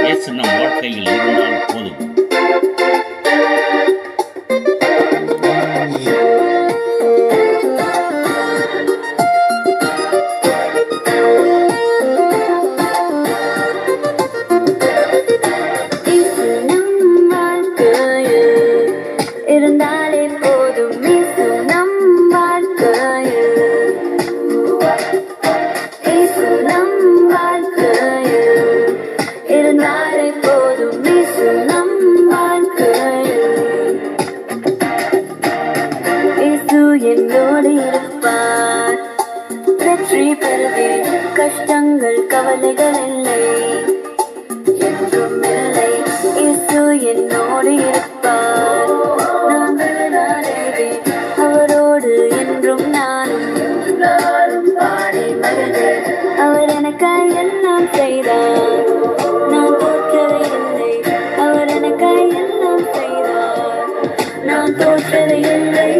இயேசு நம் வாழ்க்கையில் இருந்தால் போதும். இருந்தாலே போதும் இயேசு நம் வாழ்க்கையில். இயேசு நம் வாழ்க்கையில் இருந்தாலே போதும் இயேசு நம் வாழ்க்கையில். இயேசு என்னோடு இருப்பார், வெற்றி பெறுவேன், கஷ்டங்கள் கவலைகள் இல்லை, என்றும் இல்லை. இயேசு என்னோடு இருப்பார், அவரோடு என்றும் நானும் பாடி வருவேன். அவர் எனக்காய் எல்லாம் செய்தார், நான் தோற்றவே இல்லை. அவர் எனக்காய் எல்லாம் செய்தார், நான் தோற்றவே இல்லை.